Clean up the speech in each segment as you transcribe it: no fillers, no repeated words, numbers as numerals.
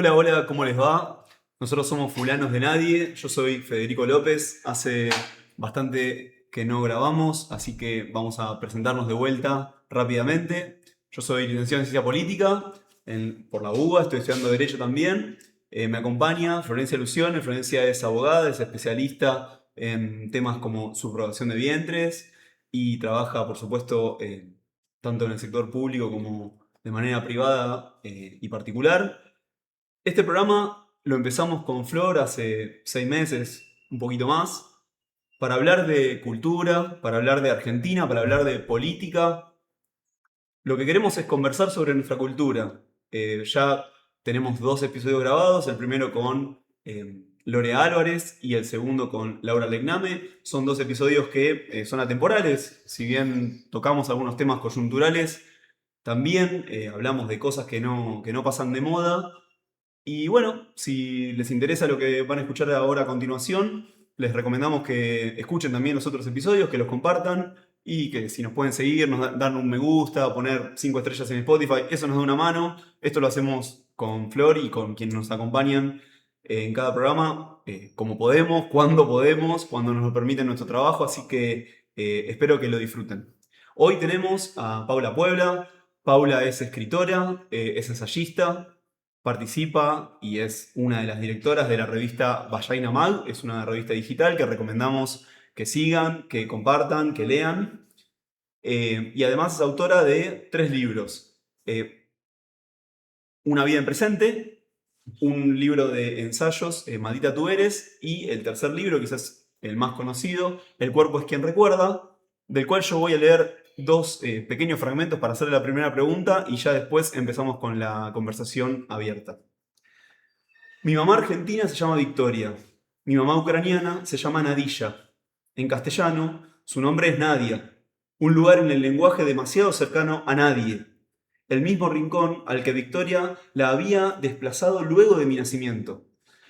Hola, hola, ¿cómo les va? Nosotros somos Fulanos de Nadie, yo soy Federico López, hace bastante que no grabamos, así que vamos a presentarnos de vuelta rápidamente. Yo soy licenciado en Ciencia Política por la UBA, estoy estudiando Derecho también. Me acompaña Florencia Lucione. Florencia es abogada, es especialista en temas como subrogación de vientres y trabaja, por supuesto, tanto en el sector público como de manera privada y particular. Este programa lo empezamos con Flor hace 6 meses, un poquito más, para hablar de cultura, para hablar de Argentina, para hablar de política. Lo que queremos es conversar sobre nuestra cultura. Ya tenemos 2 episodios grabados, el primero con Lore Álvarez y el segundo con Laura Legname. Son 2 episodios que son atemporales, si bien tocamos algunos temas coyunturales, también hablamos de cosas que no pasan de moda. Y bueno, si les interesa lo que van a escuchar ahora a continuación, les recomendamos que escuchen también los otros episodios, que los compartan y que si nos pueden seguir, dan un me gusta, poner 5 estrellas en Spotify, eso nos da una mano. Esto lo hacemos con Flor y con quienes nos acompañan en cada programa, como podemos, cuando nos lo permite nuestro trabajo, así que espero que lo disfruten. Hoy tenemos a Paula Puebla. Paula es escritora, es ensayista, participa y es una de las directoras de la revista Vallaina Mag. Es una revista digital que recomendamos que sigan, que compartan, que lean. Y además es autora de 3 libros. Una vida en presente, un libro de ensayos, Maldita tú eres, y el tercer libro, quizás el más conocido, El cuerpo es quien recuerda, del cual yo voy a leer 2 pequeños fragmentos para hacerle la primera pregunta y ya después empezamos con la conversación abierta. Mi mamá argentina se llama Victoria. Mi mamá ucraniana se llama Nadilla. En castellano, su nombre es Nadia, un lugar en el lenguaje demasiado cercano a nadie. El mismo rincón al que Victoria la había desplazado luego de mi nacimiento.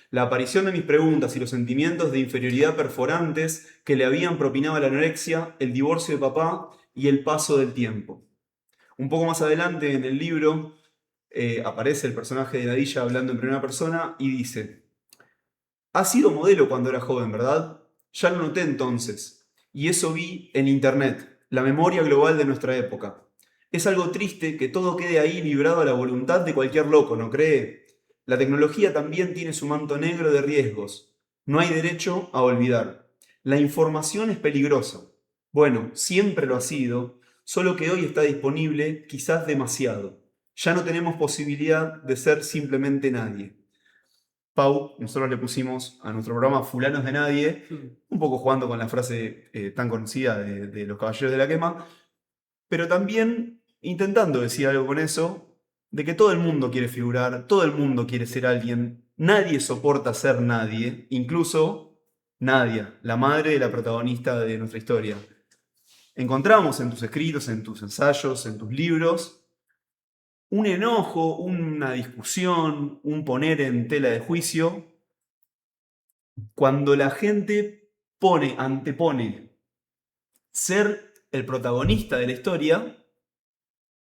La aparición de mis preguntas y los sentimientos de inferioridad perforantes que le habían propinado la anorexia, el divorcio de papá y el paso del tiempo. Un poco más adelante en el libro aparece el personaje de Nadilla hablando en primera persona y dice: has sido modelo cuando era joven, ¿verdad? Ya lo noté entonces. Y eso vi en Internet, la memoria global de nuestra época. Es algo triste que todo quede ahí librado a la voluntad de cualquier loco, ¿no cree? La tecnología también tiene su manto negro de riesgos. No hay derecho a olvidar. La información es peligrosa. Bueno, siempre lo ha sido, solo que hoy está disponible quizás demasiado. Ya no tenemos posibilidad de ser simplemente nadie. Pau, nosotros le pusimos a nuestro programa Fulanos de Nadie, un poco jugando con la frase tan conocida de los Caballeros de la Quema, pero también intentando decir algo con eso, de que todo el mundo quiere figurar, todo el mundo quiere ser alguien, nadie soporta ser nadie, incluso Nadia, la madre de la protagonista de nuestra historia. Encontramos en tus escritos, en tus ensayos, en tus libros, un enojo, una discusión, un poner en tela de juicio cuando la gente antepone ser el protagonista de la historia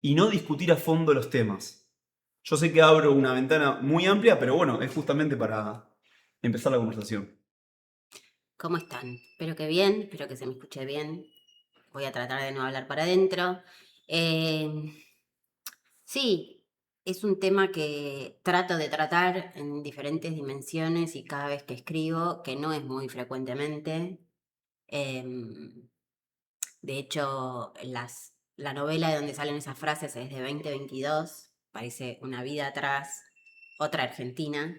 y no discutir a fondo los temas. Yo sé que abro una ventana muy amplia, pero bueno, es justamente para empezar la conversación. ¿Cómo están? Espero que bien, espero que se me escuche bien. Voy a tratar de no hablar para adentro. Eh, sí, es un tema que trato de tratar en diferentes dimensiones y cada vez que escribo, que no es muy frecuentemente. Eh, de hecho, la novela de donde salen esas frases es de 2022, parece una vida atrás, otra Argentina.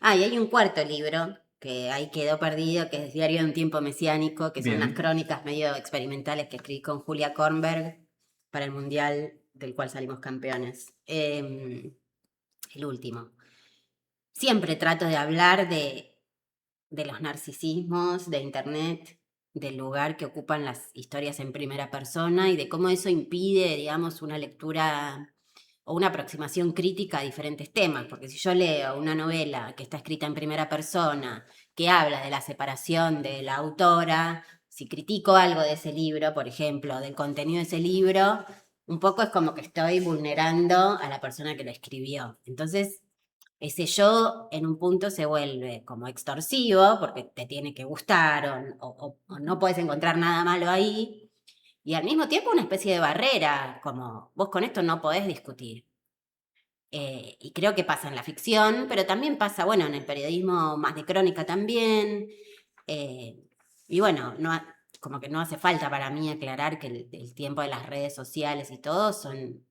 Ah, y hay un cuarto libro que ahí quedó perdido, que es Diario de un tiempo mesiánico, que son unas Bien. crónicas medio experimentales que escribí con Julia Kornberg para el Mundial del cual salimos campeones. El último. Siempre trato de hablar de los narcisismos, de Internet, del lugar que ocupan las historias en primera persona y de cómo eso impide, digamos, una lectura o una aproximación crítica a diferentes temas, porque si yo leo una novela que está escrita en primera persona, que habla de la separación de la autora, si critico algo de ese libro, por ejemplo, del contenido de ese libro, un poco es como que estoy vulnerando a la persona que lo escribió. Entonces, ese yo en un punto se vuelve como extorsivo porque te tiene que gustar o no puedes encontrar nada malo ahí. Y al mismo tiempo una especie de barrera, como vos con esto no podés discutir. Y creo que pasa en la ficción, pero también pasa, bueno, en el periodismo más de crónica también. eh, y bueno, como que no hace falta para mí aclarar que el tiempo de las redes sociales y todo son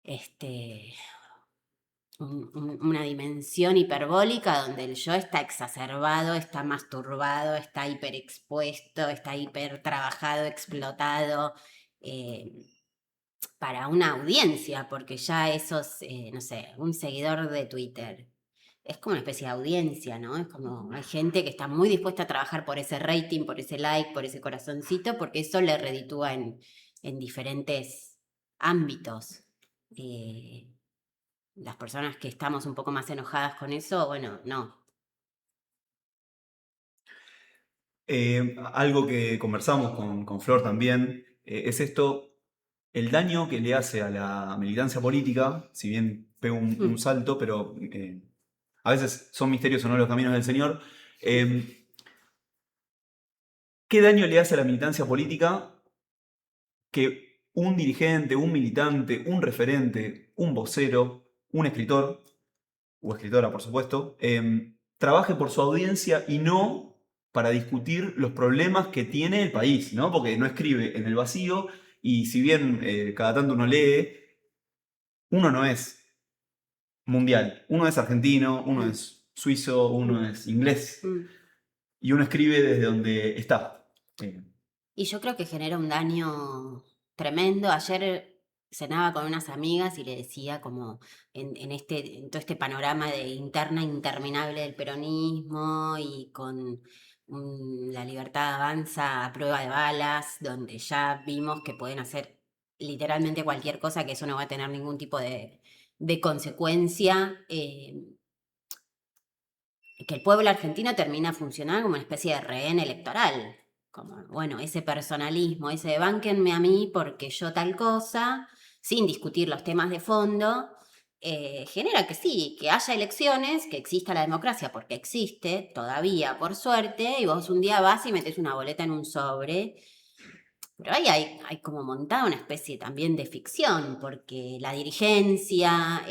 este, una dimensión hiperbólica donde el yo está exacerbado, está masturbado, está hiperexpuesto, está hiper trabajado, explotado. eh, para una audiencia, porque ya esos, no sé, un seguidor de Twitter es como una especie de audiencia, ¿no? Es como hay gente que está muy dispuesta a trabajar por ese rating, por ese like, por ese corazoncito, porque eso le reditúa en diferentes ámbitos. Eh, las personas que estamos un poco más enojadas con eso, bueno, no. Algo que conversamos con Flor también es esto, el daño que le hace a la militancia política, si bien pega un salto, pero a veces son misterios o no los caminos del Señor. ¿Qué daño le hace a la militancia política que un dirigente, un militante, un referente, un vocero, un escritor, o escritora por supuesto, trabaje por su audiencia y no para discutir los problemas que tiene el país, ¿no? Porque no escribe en el vacío y si bien cada tanto uno lee, uno no es mundial, uno es argentino, uno Mm, es suizo, uno es inglés mm. y uno escribe desde donde está. Y yo creo que genera un daño tremendo. Ayer cenaba con unas amigas y le decía como en todo este panorama de interna interminable del peronismo y con la libertad avanza a prueba de balas, donde ya vimos que pueden hacer literalmente cualquier cosa, que eso no va a tener ningún tipo de consecuencia. Que el pueblo argentino termina funcionando como una especie de rehén electoral. Como, bueno, ese personalismo, ese de bánquenme a mí porque yo tal cosa, sin discutir los temas de fondo, genera que sí, que haya elecciones, que exista la democracia, porque existe todavía, por suerte, y vos un día vas y metes una boleta en un sobre. Pero ahí hay como montada una especie también de ficción, porque la dirigencia,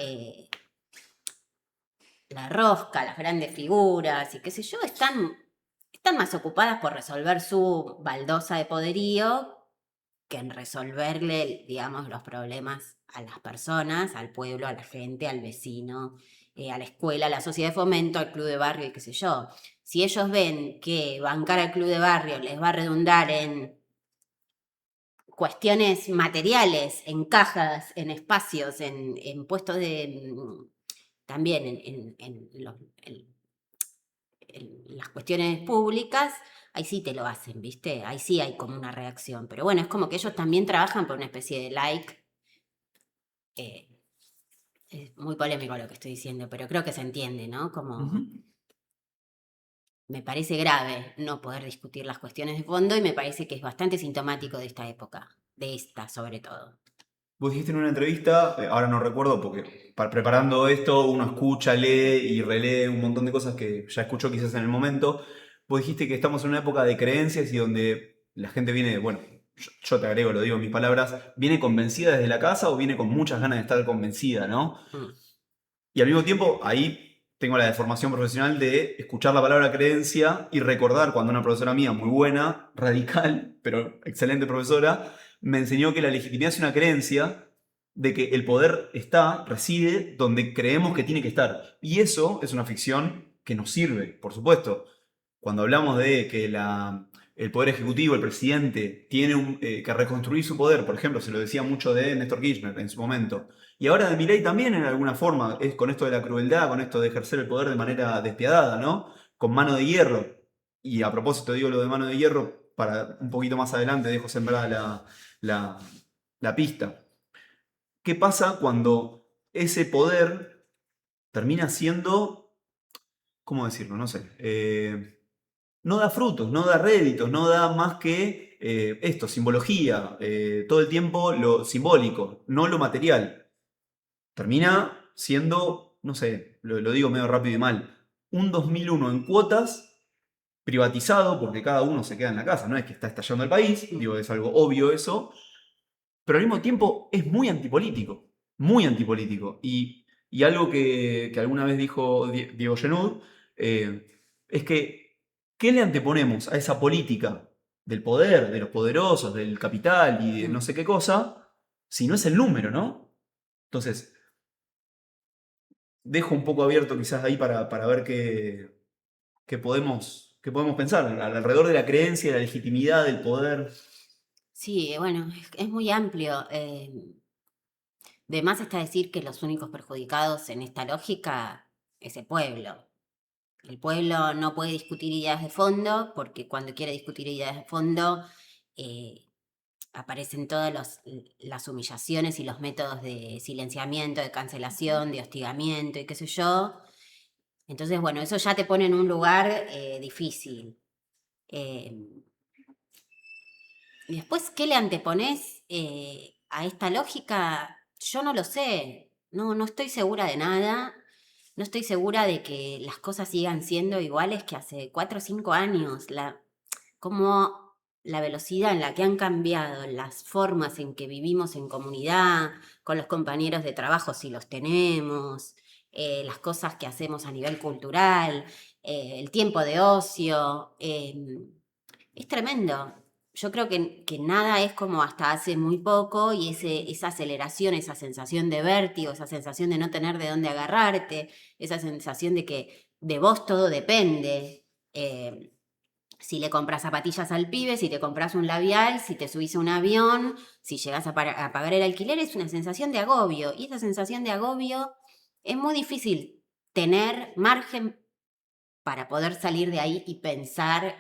la rosca, las grandes figuras y qué sé yo, están más ocupadas por resolver su baldosa de poderío que en resolverle, digamos, los problemas a las personas, al pueblo, a la gente, al vecino, a la escuela, a la sociedad de fomento, al club de barrio y qué sé yo. Si ellos ven que bancar al club de barrio les va a redundar en cuestiones materiales, en cajas, en espacios, en puestos de también en las cuestiones públicas, ahí sí te lo hacen, ¿viste? Ahí sí hay como una reacción. Pero bueno, es como que ellos también trabajan por una especie de like. eh, es muy polémico lo que estoy diciendo, pero creo que se entiende, ¿no? Como Ujú. me parece grave no poder discutir las cuestiones de fondo y me parece que es bastante sintomático de esta época, de esta sobre todo. Vos dijiste en una entrevista, ahora no recuerdo porque preparando esto uno escucha, lee y relee un montón de cosas que ya escuchó quizás en el momento. Vos dijiste que estamos en una época de creencias y donde la gente viene, bueno, yo te agrego, lo digo en mis palabras, viene convencida desde la casa o viene con muchas ganas de estar convencida, ¿no? Mm, Y al mismo tiempo ahí tengo la deformación profesional de escuchar la palabra creencia y recordar cuando una profesora mía muy buena, radical, pero excelente profesora, me enseñó que la legitimidad es una creencia de que el poder reside donde creemos que tiene que estar. Y eso es una ficción que nos sirve, por supuesto. Cuando hablamos de que el poder ejecutivo, el presidente, tiene que reconstruir su poder, por ejemplo, se lo decía mucho de Néstor Kirchner en su momento, y ahora de Milei también en alguna forma, es con esto de la crueldad, con esto de ejercer el poder de manera despiadada, ¿no? Con mano de hierro. Y a propósito digo lo de mano de hierro, para un poquito más adelante dejo sembrada la, la pista. ¿Qué pasa cuando ese poder termina siendo, ¿cómo decirlo? No sé. No da frutos, no da réditos, no da más que esto, simbología, todo el tiempo lo simbólico, no lo material. Termina siendo no sé, lo digo medio rápido y mal, un 2001 en cuotas, privatizado, porque cada uno se queda en la casa, no es que está estallando el país, digo, es algo obvio eso, pero al mismo tiempo es muy antipolítico, muy antipolítico. Y algo que alguna vez dijo Diego Genud, es que, ¿qué le anteponemos a esa política del poder, de los poderosos, del capital y de no sé qué cosa, si no es el número, ¿no? Entonces, dejo un poco abierto quizás ahí para ver qué podemos pensar alrededor de la creencia, de la legitimidad, del poder. Sí, bueno, es muy amplio. De más está decir que los únicos perjudicados en esta lógica es el pueblo. El pueblo no puede discutir ideas de fondo porque cuando quiere discutir ideas de fondo eh, aparecen todas las humillaciones y los métodos de silenciamiento, de cancelación, de hostigamiento y qué sé yo. Entonces, bueno, eso ya te pone en un lugar difícil. Eh, y después, ¿qué le antepones a esta lógica? Yo no lo sé. No, no estoy segura de nada. No estoy segura de que las cosas sigan siendo iguales que hace 4 o 5 años. Como la velocidad en la que han cambiado las formas en que vivimos en comunidad, con los compañeros de trabajo si los tenemos, las cosas que hacemos a nivel cultural, el tiempo de ocio. Es tremendo. Yo creo que nada es como hasta hace muy poco y esa aceleración, esa sensación de vértigo, esa sensación de no tener de dónde agarrarte, esa sensación de que de vos todo depende. Si le compras zapatillas al pibe, si te compras un labial, si te subís a un avión, si llegas a pagar el alquiler, es una sensación de agobio. Y esa sensación de agobio es muy difícil tener margen para poder salir de ahí y pensar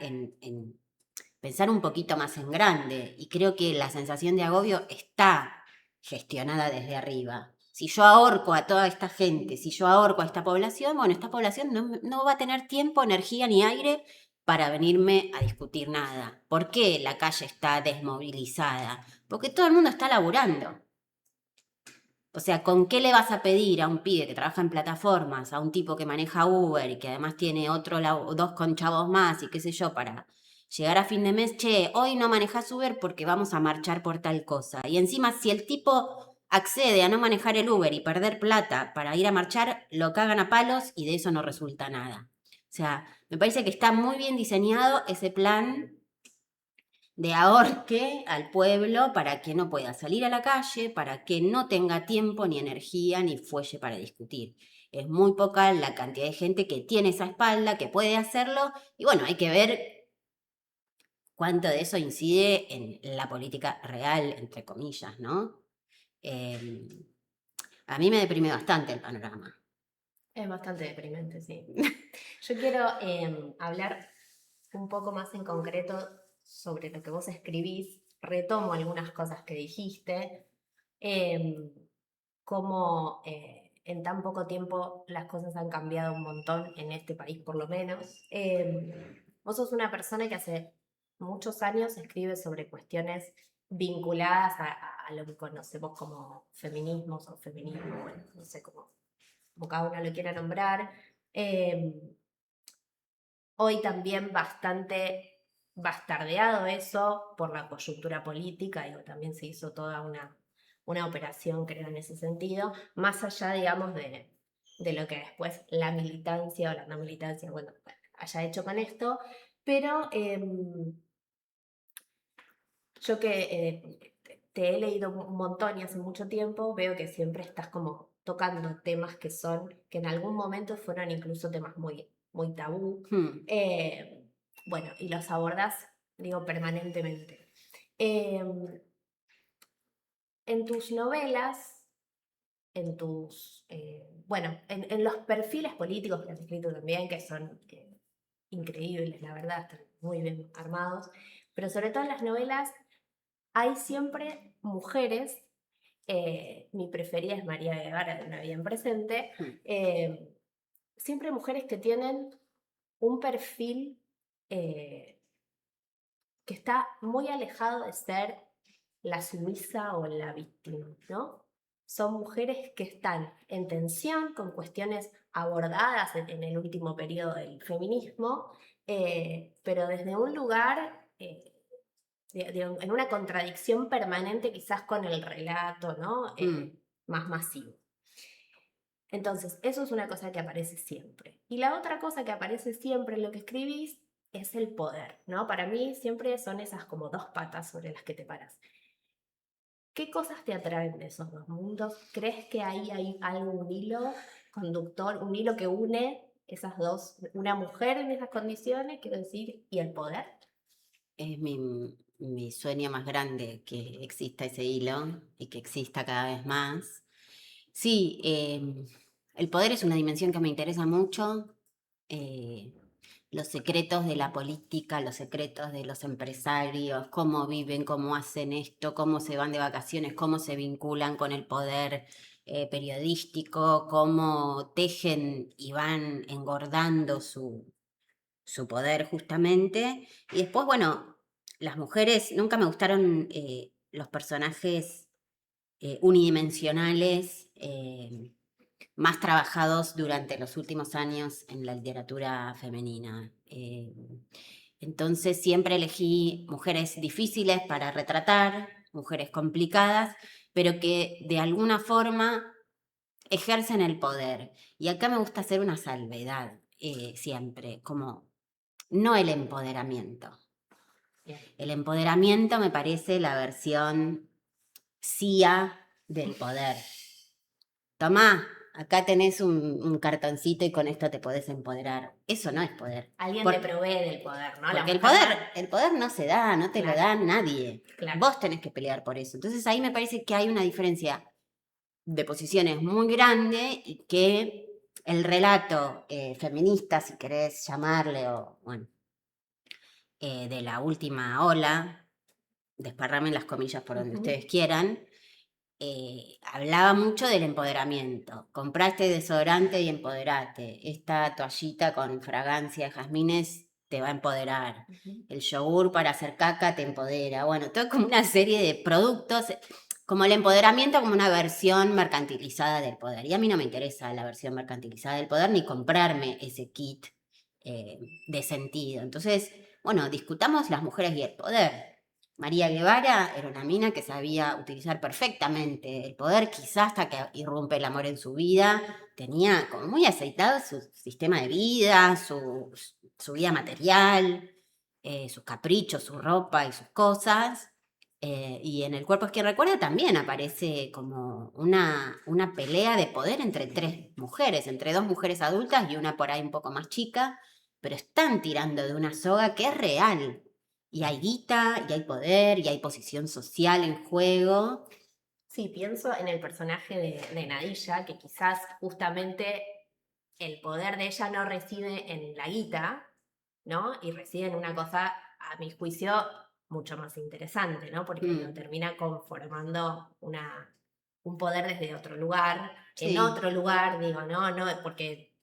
pensar un poquito más en grande. Y creo que la sensación de agobio está gestionada desde arriba. Si yo ahorco a toda esta gente, si yo ahorco a esta población, bueno, esta población no va a tener tiempo, energía ni aire para venirme a discutir nada. ¿Por qué la calle está desmovilizada? Porque todo el mundo está laburando. O sea, ¿con qué le vas a pedir a un pibe que trabaja en plataformas, a un tipo que maneja Uber y que además tiene dos conchavos más y qué sé yo, para llegar a fin de mes? Che, hoy no manejas Uber porque vamos a marchar por tal cosa. Y encima, si el tipo accede a no manejar el Uber y perder plata para ir a marchar, lo cagan a palos y de eso no resulta nada. O sea, me parece que está muy bien diseñado ese plan de ahorque al pueblo para que no pueda salir a la calle, para que no tenga tiempo, ni energía, ni fuelle para discutir. Es muy poca la cantidad de gente que tiene esa espalda, que puede hacerlo, y bueno, hay que ver cuánto de eso incide en la política real, entre comillas, ¿no? Eh, a mí me deprime bastante el panorama. Es bastante deprimente, sí. Yo quiero hablar un poco más en concreto sobre lo que vos escribís. Retomo algunas cosas que dijiste. Cómo en tan poco tiempo las cosas han cambiado un montón en este país, por lo menos. Vos sos una persona que hace muchos años escribe sobre cuestiones vinculadas a lo que conocemos como feminismos o feminismo, bueno, no sé cómo cada uno lo quiera nombrar. Eh, Hoy también bastante bastardeado eso por la coyuntura política, digo, también se hizo toda una operación, creo, en ese sentido, más allá, digamos, de lo que después la militancia o la no militancia, bueno, haya hecho con esto, pero yo que te he leído un montón y hace mucho tiempo, veo que siempre estás como tocando temas que en algún momento fueron incluso temas muy, muy tabú. Bueno, y los abordás, digo, permanentemente. En tus novelas, bueno, en los perfiles políticos que has escrito también, que son increíbles, la verdad, están muy bien armados, pero sobre todo en las novelas hay siempre mujeres, mi preferida es María Guevara de Una vida en presente, siempre mujeres que tienen un perfil que está muy alejado de ser la sumisa o la víctima, ¿no? son mujeres que están en tensión con cuestiones abordadas en el último periodo del feminismo, pero desde un lugar, en una contradicción permanente quizás con el relato, ¿no? Más masivo. Entonces, eso es una cosa que aparece siempre. Y la otra cosa que aparece siempre en lo que escribís es el poder, ¿no? Para mí siempre son esas como dos patas sobre las que te paras. ¿Qué cosas te atraen de esos dos mundos? ¿Crees que ahí hay algún hilo conductor, un hilo que une esas dos, una mujer en esas condiciones, quiero decir, y el poder? Es mi sueño más grande que exista ese hilo y que exista cada vez más. Sí, el poder es una dimensión que me interesa mucho. Los secretos de la política, los secretos de los empresarios, cómo viven, cómo hacen esto, cómo se van de vacaciones, cómo se vinculan con el poder periodístico, cómo tejen y van engordando su poder justamente. Y después, bueno, las mujeres, nunca me gustaron los personajes unidimensionales, más trabajados durante los últimos años en la literatura femenina. Entonces siempre elegí mujeres difíciles para retratar, mujeres complicadas, pero que de alguna forma ejercen el poder. Y acá me gusta hacer una salvedad siempre, como no el empoderamiento. El empoderamiento me parece la versión CIA del poder. Tomá, acá tenés un cartoncito y con esto te podés empoderar. Eso no es poder. Alguien te provee del poder, ¿no? Porque mujer el poder no se da, no te lo da nadie. Claro. Vos tenés que pelear por eso. Entonces ahí me parece que hay una diferencia de posiciones muy grande y que el relato feminista, si querés llamarle, o bueno, de la última ola, desparramen las comillas por donde ustedes quieran, hablaba mucho del empoderamiento. Compraste desodorante y empoderate. Esta toallita con fragancia de jazmines te va a empoderar. El yogur para hacer caca te empodera. Bueno, todo como una serie de productos, como el empoderamiento como una versión mercantilizada del poder. Y a mí no me interesa la versión mercantilizada del poder ni comprarme ese kit de sentido. Entonces, bueno, discutamos las mujeres y el poder. María Guevara era una mina que sabía utilizar perfectamente el poder, quizás hasta que irrumpe el amor en su vida. Tenía como muy aceitado su sistema de vida, su vida material, sus caprichos, su ropa y sus cosas. Y en El cuerpo es quien recuerda también aparece como una pelea de poder entre tres mujeres, entre dos mujeres adultas y una por ahí un poco más chica, pero están tirando de una soga que es real. Y hay guita, y hay poder, y hay posición social en juego. Sí, pienso en el personaje de Nadilla, que quizás justamente el poder de ella no reside en la guita, ¿no? Y reside en una cosa, a mi juicio, mucho más interesante, ¿no? Porque lo termina conformando un poder desde otro lugar, en otro lugar, digo, ¿no? No porque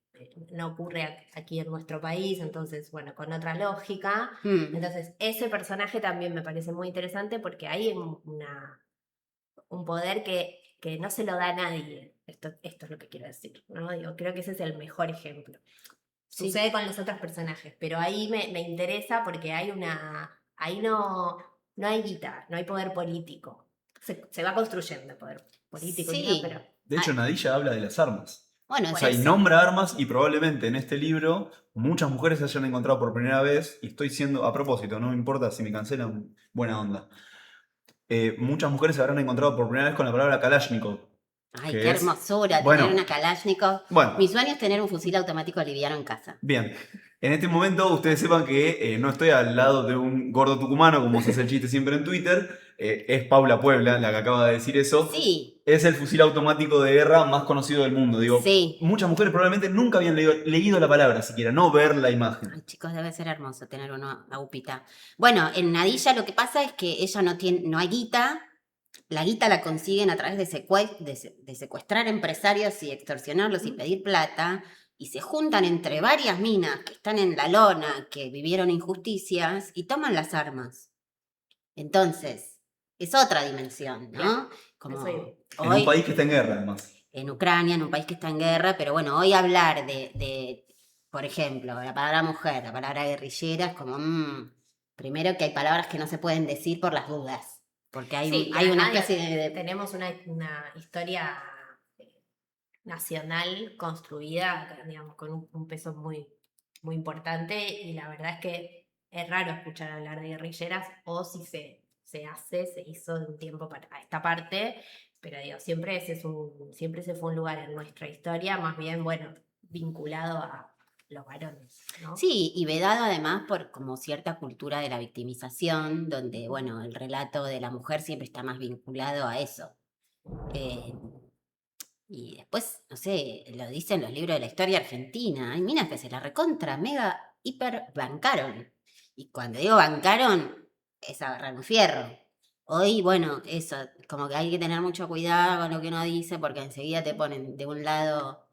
no ocurre aquí en nuestro país, entonces, bueno, con otra lógica. Entonces, ese personaje también me parece muy interesante porque hay un poder que no se lo da a nadie. Esto es lo que quiero decir, ¿no? Digo, creo que ese es el mejor ejemplo. Sucede con los otros personajes, pero ahí me interesa porque ahí no hay guita, no hay poder político. Se va construyendo poder político, Sí. pero... De hecho, Nadilla habla de las armas. Bueno, O sea, y nombra armas y probablemente en este libro muchas mujeres se hayan encontrado por primera vez, y estoy siendo, a propósito, no me importa si me cancelan, buena onda. Muchas mujeres se habrán encontrado por primera vez con la palabra Kalashnikov. Ay, qué hermosura tener una Kalashnikov. Bueno, Mi sueño es tener un fusil automático liviano en casa. Bien, en este momento ustedes sepan que no estoy al lado de un gordo tucumano, como se hace el chiste siempre en Twitter. Es Paula Puebla la que acaba de decir eso. Sí. Es el fusil automático de guerra más conocido del mundo. Digo, sí. Muchas mujeres probablemente nunca habían leído la palabra siquiera, no ver la imagen. Ay, chicos, debe ser hermoso tener uno a Upita. Bueno, en Nadilla lo que pasa es que ella no hay guita. La guita la consiguen a través de secuestrar empresarios y extorsionarlos y pedir plata. Y se juntan entre varias minas que están en la lona, que vivieron injusticias, y toman las armas. Entonces, es otra dimensión, ¿no? como Eso iba. En un país que está en guerra, además. en Ucrania, en un país que está en guerra, pero bueno, hoy hablar de, por ejemplo, la palabra mujer, la palabra guerrillera, es como, primero que hay palabras que no se pueden decir por las dudas, porque Sí, y hay una además especie de... tenemos una historia nacional construida, digamos, con un peso muy, muy importante, y la verdad es que es raro escuchar hablar de guerrilleras, o si se hizo de un tiempo para a esta parte, pero digo, siempre ese fue un lugar en nuestra historia, más bien, bueno, vinculado a los varones, ¿no? Sí, y vedado además por como cierta cultura de la victimización, donde, bueno, el relato de la mujer siempre está más vinculado a eso. Eh, y después, no sé, lo dicen los libros de la historia argentina. Hay minas que se la recontra, mega, hiper bancaron. Y cuando digo bancaron, es agarrar un fierro. Hoy, bueno, eso, como que hay que tener mucho cuidado con lo que uno dice, porque enseguida te ponen de un lado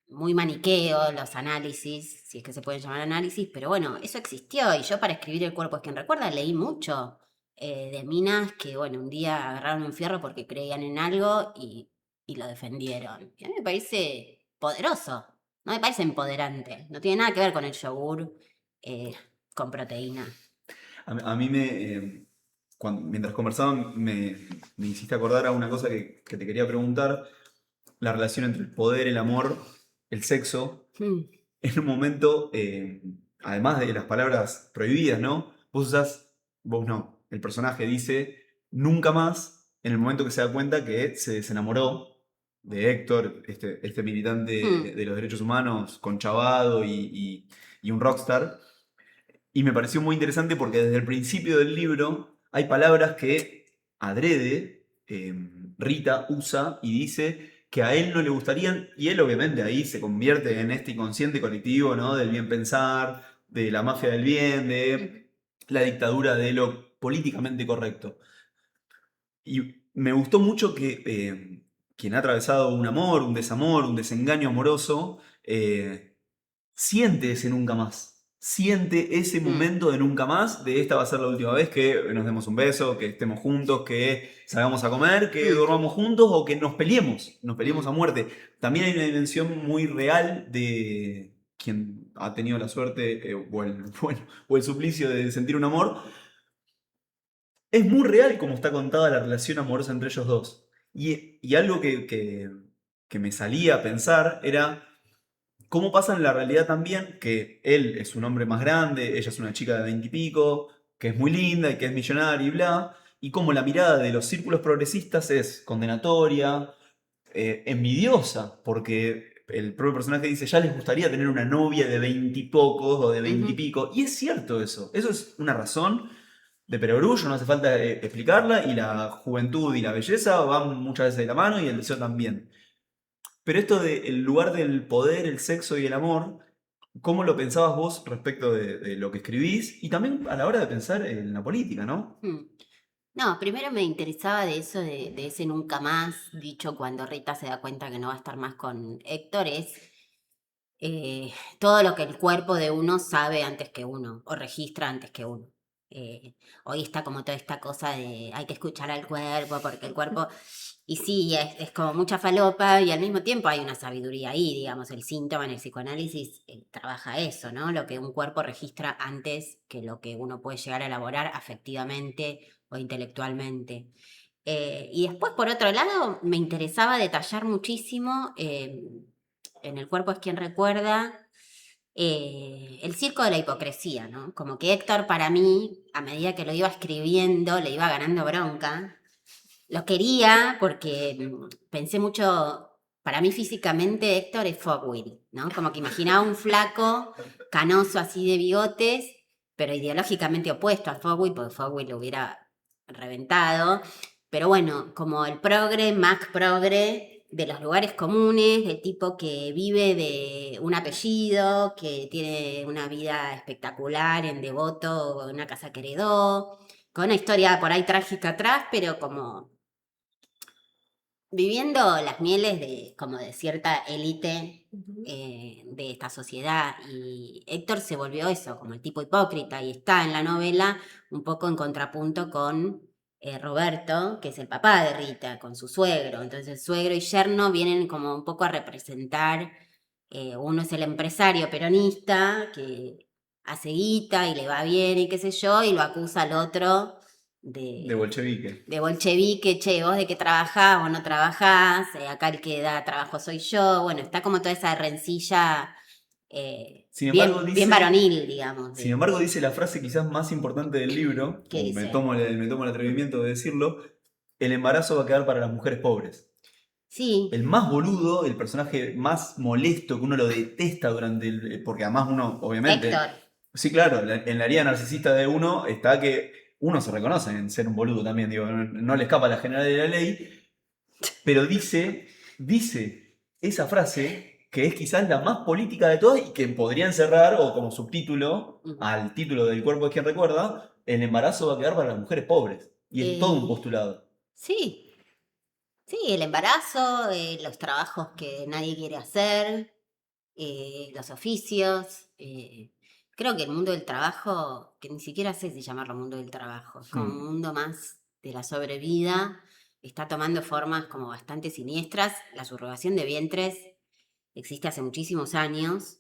muy maniqueo los análisis, si es que se pueden llamar análisis, pero bueno, eso existió. Y yo para escribir El cuerpo es quien recuerda leí mucho de minas que, bueno, un día agarraron un fierro porque creían en algo y lo defendieron. Y a mí me parece poderoso, no me parece empoderante. No tiene nada que ver con el yogur con proteína. A mí mientras conversaban me hiciste acordar a una cosa que te quería preguntar, la relación entre el poder, el amor, el sexo. Mm, En un momento, además de las palabras prohibidas, ¿no? Vos no, el personaje dice nunca más en el momento que se da cuenta que se desenamoró de Héctor, este militante de los derechos humanos, conchavado y un rockstar. Y me pareció muy interesante porque desde el principio del libro hay palabras que adrede Rita usa y dice que a él no le gustarían, y él obviamente ahí se convierte en este inconsciente colectivo, ¿no? Del bien pensar, de la mafia del bien, de la dictadura de lo políticamente correcto. Y me gustó mucho que quien ha atravesado un amor, un desamor, un desengaño amoroso, siente ese nunca más. Siente ese momento de nunca más, de esta va a ser la última vez que nos demos un beso, que estemos juntos, que salgamos a comer, que durmamos juntos o que nos peleemos a muerte. También hay una dimensión muy real de quien ha tenido la suerte o el suplicio de sentir un amor. Es muy real como está contada la relación amorosa entre ellos dos. Y algo que me salía a pensar era cómo pasa en la realidad también que él es un hombre más grande, ella es una chica de 20 y pico, que es muy linda y que es millonaria y bla, y cómo la mirada de los círculos progresistas es condenatoria, envidiosa, porque el propio personaje dice, ya les gustaría tener una novia de 20 y pocos o de 20 y pico, y es cierto eso es una razón de perogrullo, no hace falta explicarla, y la juventud y la belleza van muchas veces de la mano y el deseo también. Pero esto del lugar del poder, el sexo y el amor, ¿cómo lo pensabas vos respecto de lo que escribís? Y también a la hora de pensar en la política, ¿no? No, primero me interesaba de eso, de ese nunca más, dicho cuando Rita se da cuenta que no va a estar más con Héctor, es todo lo que el cuerpo de uno sabe antes que uno, o registra antes que uno. Hoy está como toda esta cosa de hay que escuchar al cuerpo, porque el cuerpo, y sí, es como mucha falopa, y al mismo tiempo hay una sabiduría ahí, digamos, el síntoma en el psicoanálisis trabaja eso, ¿no? Lo que un cuerpo registra antes que lo que uno puede llegar a elaborar afectivamente o intelectualmente. Y después, por otro lado, me interesaba detallar muchísimo en El cuerpo es quien recuerda el circo de la hipocresía, ¿no? Como que Héctor para mí, a medida que lo iba escribiendo, le iba ganando bronca. Lo quería porque pensé mucho, para mí físicamente Héctor es Fogwill, ¿no? Como que imaginaba un flaco canoso así de bigotes, pero ideológicamente opuesto a Fogwill, porque Fogwill lo hubiera reventado. Pero bueno, como el progre, Mac progre, de los lugares comunes, del tipo que vive de un apellido, que tiene una vida espectacular en Devoto, en una casa que heredó, con una historia por ahí trágica atrás, pero como viviendo las mieles de como de cierta élite de esta sociedad. Y Héctor se volvió eso, como el tipo hipócrita, y está en la novela un poco en contrapunto con Roberto, que es el papá de Rita, con su suegro. Entonces el suegro y yerno vienen como un poco a representar, uno es el empresario peronista que hace guita y le va bien y qué sé yo, y lo acusa al otro De bolchevique. de bolchevique, che, vos de qué trabajás, vos no trabajás, acá el que da trabajo soy yo. Bueno, está como toda esa rencilla Sin embargo, bien varonil, digamos. Sin embargo, dice la frase quizás más importante del libro, ¿Qué me dice? tomo el atrevimiento de decirlo, el embarazo va a quedar para las mujeres pobres. Sí, El más boludo, el personaje más molesto, que uno lo detesta durante el... Porque además uno, obviamente... Héctor. Sí, claro, en la herida narcisista de uno está que uno se reconoce en ser un boludo también, digo, no le escapa a la general de la ley, pero dice esa frase que es quizás la más política de todas y que podría encerrar, o como subtítulo, Ujú. al título del cuerpo es quien recuerda, el embarazo va a quedar para las mujeres pobres. Y es todo un Eh, postulado. sí, sí, el embarazo, los trabajos que nadie quiere hacer, los oficios. Creo que el mundo del trabajo, que ni siquiera sé si llamarlo mundo del trabajo, es como un mundo más de la sobrevida, está tomando formas como bastante siniestras. La subrogación de vientres existe hace muchísimos años.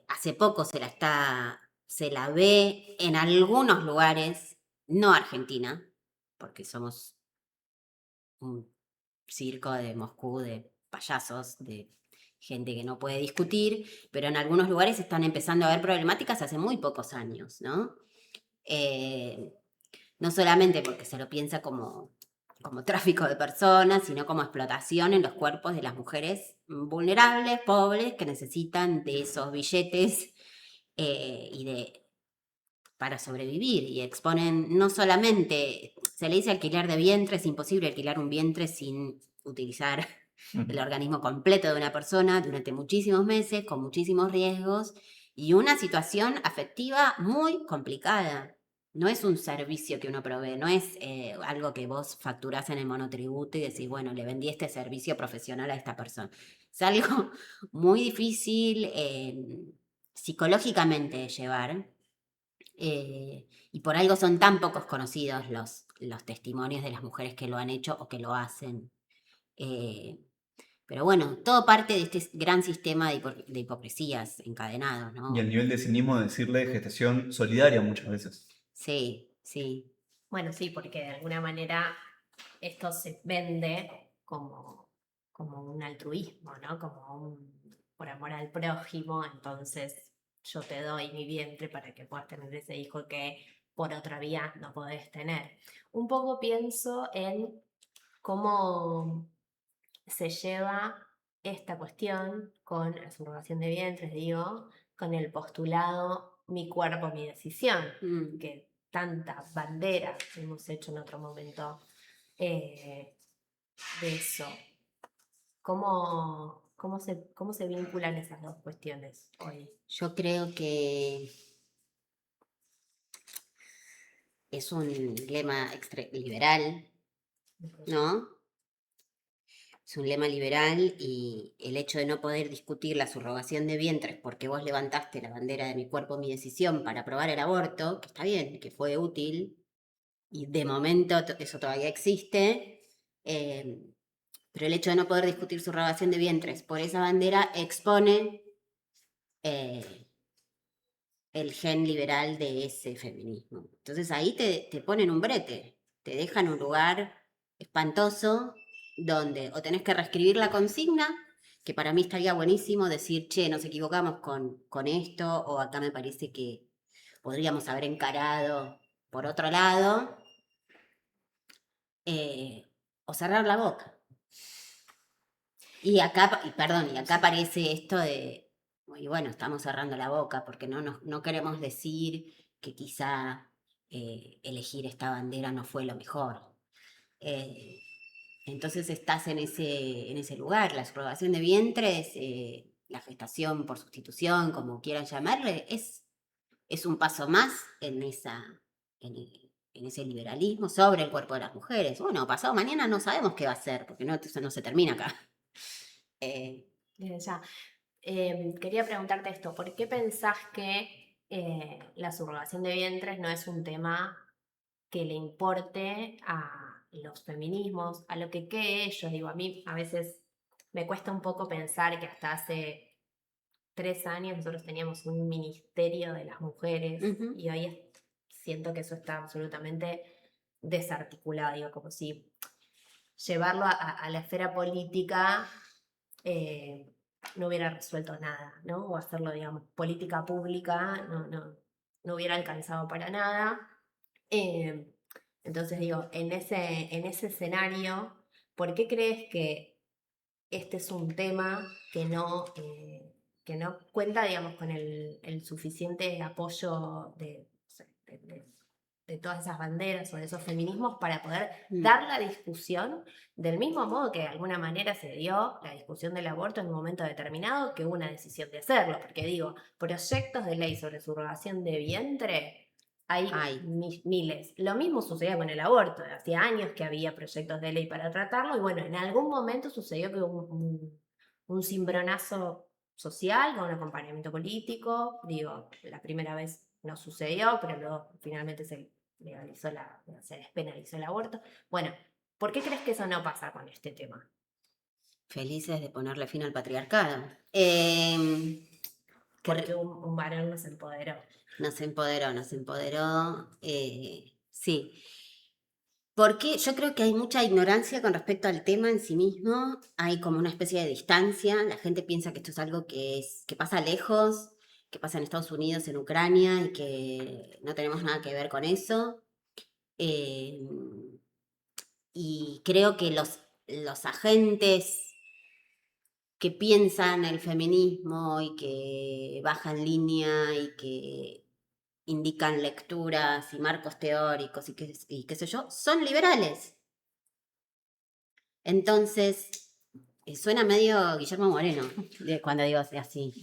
Hace poco se la ve en algunos lugares, no Argentina, porque somos un circo de Moscú de payasos, de gente que no puede discutir, pero en algunos lugares están empezando a haber problemáticas hace muy pocos años, ¿no? Eh, no solamente porque se lo piensa como tráfico de personas, sino como explotación en los cuerpos de las mujeres vulnerables, pobres, que necesitan de esos billetes y para sobrevivir. Y exponen no solamente, se le dice alquiler de vientre, es imposible alquilar un vientre sin utilizar el organismo completo de una persona durante muchísimos meses, con muchísimos riesgos y una situación afectiva muy complicada. No es un servicio que uno provee, no es algo que vos facturás en el monotributo y decís, bueno, le vendí este servicio profesional a esta persona. Es algo muy difícil psicológicamente de llevar. Y por algo son tan pocos conocidos los testimonios de las mujeres que lo han hecho o que lo hacen. Eh, pero bueno, todo parte de este gran sistema de hipocresías encadenados, Y el ¿no? nivel de cinismo de decirle gestación solidaria muchas veces. Sí, sí. Bueno, sí, porque de alguna manera esto se vende como un altruismo, ¿no? Como un por amor al prójimo, entonces yo te doy mi vientre para que puedas tener ese hijo que por otra vía no podés tener. Un poco pienso en cómo se lleva esta cuestión con la subrogación de vientres, digo, con el postulado mi cuerpo, mi decisión, que tanta bandera hemos hecho en otro momento de eso. ¿Cómo se vinculan esas dos cuestiones hoy? Yo creo que es un lema liberal, ¿no? Es un lema liberal y el hecho de no poder discutir la subrogación de vientres porque vos levantaste la bandera de mi cuerpo, mi decisión para aprobar el aborto, que está bien, que fue útil, y de momento eso todavía existe, pero el hecho de no poder discutir subrogación de vientres por esa bandera expone eh, el gen liberal de ese feminismo. Entonces ahí te ponen un brete, te dejan un lugar espantoso donde o tenés que reescribir la consigna, que para mí estaría buenísimo decir, che, nos equivocamos con esto, o acá me parece que podríamos haber encarado por otro lado, o cerrar la boca. Y acá, perdón, y acá aparece esto de, y bueno, estamos cerrando la boca porque no queremos decir que quizá elegir esta bandera no fue lo mejor. Eh, entonces estás en ese lugar, la subrogación de vientres, la gestación por sustitución, como quieran llamarle, es un paso más en, en ese liberalismo sobre el cuerpo de las mujeres. Bueno, pasado mañana no sabemos qué va a ser, porque no, eso no se termina acá. Desde ya. Quería preguntarte esto, ¿por qué pensás que la subrogación de vientres no es un tema que le importe a los feminismos, a lo que quede ellos. Digo, a mí a veces me cuesta un poco pensar que hasta hace 3 años nosotros teníamos un ministerio de las mujeres Ujú. y hoy siento que eso está absolutamente desarticulado. Digo, como si llevarlo a la esfera política no hubiera resuelto nada, ¿no? O hacerlo, digamos, política pública no hubiera alcanzado para nada. Eh, entonces digo, en ese escenario, ¿por qué crees que este es un tema que no cuenta, digamos, con el suficiente apoyo no sé, de todas esas banderas o de esos feminismos para poder dar la discusión del mismo modo que de alguna manera se dio la discusión del aborto en un momento determinado, que hubo una decisión de hacerlo? Porque digo, proyectos de ley sobre subrogación de vientre hay Ay, miles. Lo mismo sucedía con el aborto. Hacía años que había proyectos de ley para tratarlo y bueno, en algún momento sucedió que hubo un cimbronazo social con un acompañamiento político. Digo, la primera vez no sucedió, pero luego finalmente se despenalizó el aborto. Bueno, ¿por qué crees que eso no pasa con este tema? felices de ponerle fin al patriarcado. Porque un varón nos empoderó. Nos empoderó, sí. Porque yo creo que hay mucha ignorancia con respecto al tema en sí mismo, hay como una especie de distancia, la gente piensa que esto es algo que pasa lejos, que pasa en Estados Unidos, en Ucrania, y que no tenemos nada que ver con eso. Eh, y creo que los agentes que piensan el feminismo y que bajan línea y que indican lecturas y marcos teóricos y qué sé yo, son liberales. Entonces, suena medio Guillermo Moreno cuando digo así.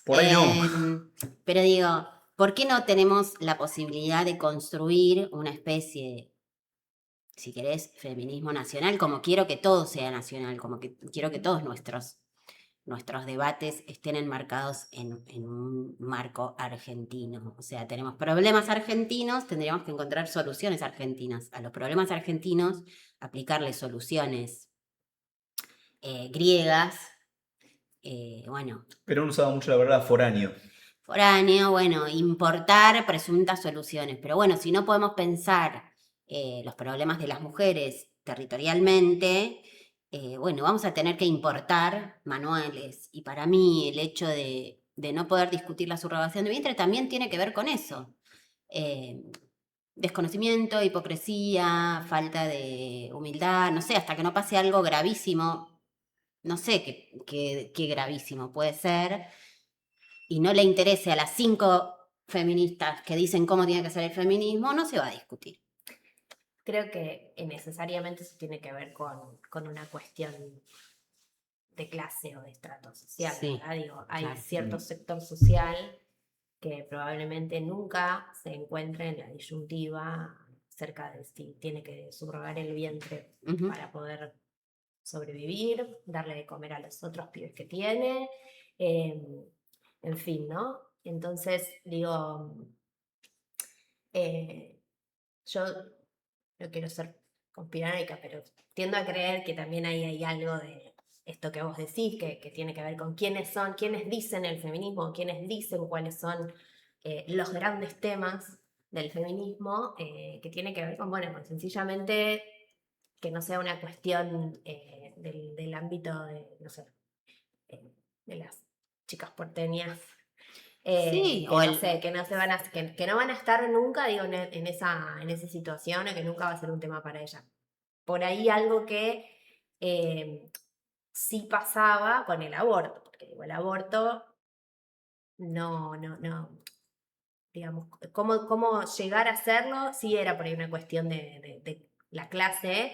Por ahí no. Pero digo, ¿por qué no tenemos la posibilidad de construir una especie, si querés, feminismo nacional, como quiero que todo sea nacional, como que quiero que todos nuestros debates estén enmarcados en un marco argentino? O sea, tenemos problemas argentinos, tendríamos que encontrar soluciones argentinas. A los problemas argentinos, aplicarle soluciones griegas, bueno, Perón usaba mucho la palabra foráneo. foráneo, bueno, importar presuntas soluciones. Pero bueno, si no podemos pensar los problemas de las mujeres territorialmente, bueno, vamos a tener que importar manuales. Y para mí el hecho de no poder discutir la subrogación de vientre también tiene que ver con eso. Eh, Desconocimiento, hipocresía, falta de humildad, no sé, hasta que no pase algo gravísimo, no sé qué gravísimo puede ser, y no le interese a las 5 feministas que dicen cómo tiene que ser el feminismo, no se va a discutir. Creo que necesariamente eso tiene que ver con una cuestión de clase o de estrato social, Sí, ¿verdad? Digo, hay claro. cierto sector social que probablemente nunca se encuentre en la disyuntiva cerca de si tiene que subrogar el vientre Ujú. para poder sobrevivir, darle de comer a los otros pibes que tiene, eh, en fin, ¿no? Entonces, digo, yo no quiero ser conspiranoica, pero tiendo a creer que también hay algo de esto que vos decís, que tiene que ver con quiénes son, quiénes dicen el feminismo, quiénes dicen cuáles son los grandes temas del feminismo, que tiene que ver con, bueno, con sencillamente que no sea una cuestión del ámbito de, no sé, de las chicas porteñas, Sí, que no sé, que no se van a, que no van a estar nunca, digo, en esa situación, o que nunca va a ser un tema para ellas. Por ahí algo que sí pasaba con el aborto, porque digo, el aborto no, digamos, cómo llegar a hacerlo, sí era por ahí una cuestión de la clase,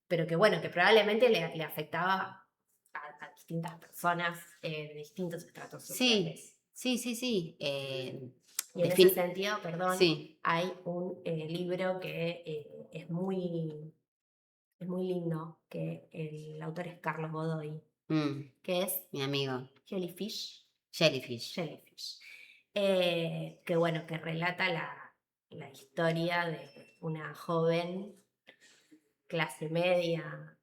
pero que bueno, que probablemente le afectaba a distintas personas de distintos estratos sociales. sí. Y en ese sentido, perdón, Sí, hay un libro que es muy lindo, que el autor es Carlos Godoy, que es mi amigo. Jellyfish. Jellyfish. Jellyfish. Que bueno, que relata la historia una joven clase media,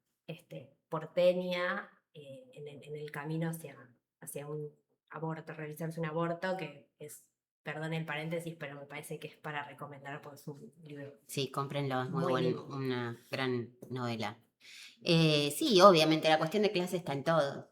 porteña, en el camino hacia un aborto, realizarse un aborto, que es, perdón el paréntesis, pero me parece que es para recomendar, porque es un libro Sí, cómprenlo, es muy muy bueno, lindo. una gran novela. Sí, obviamente, la cuestión de clase está en todo.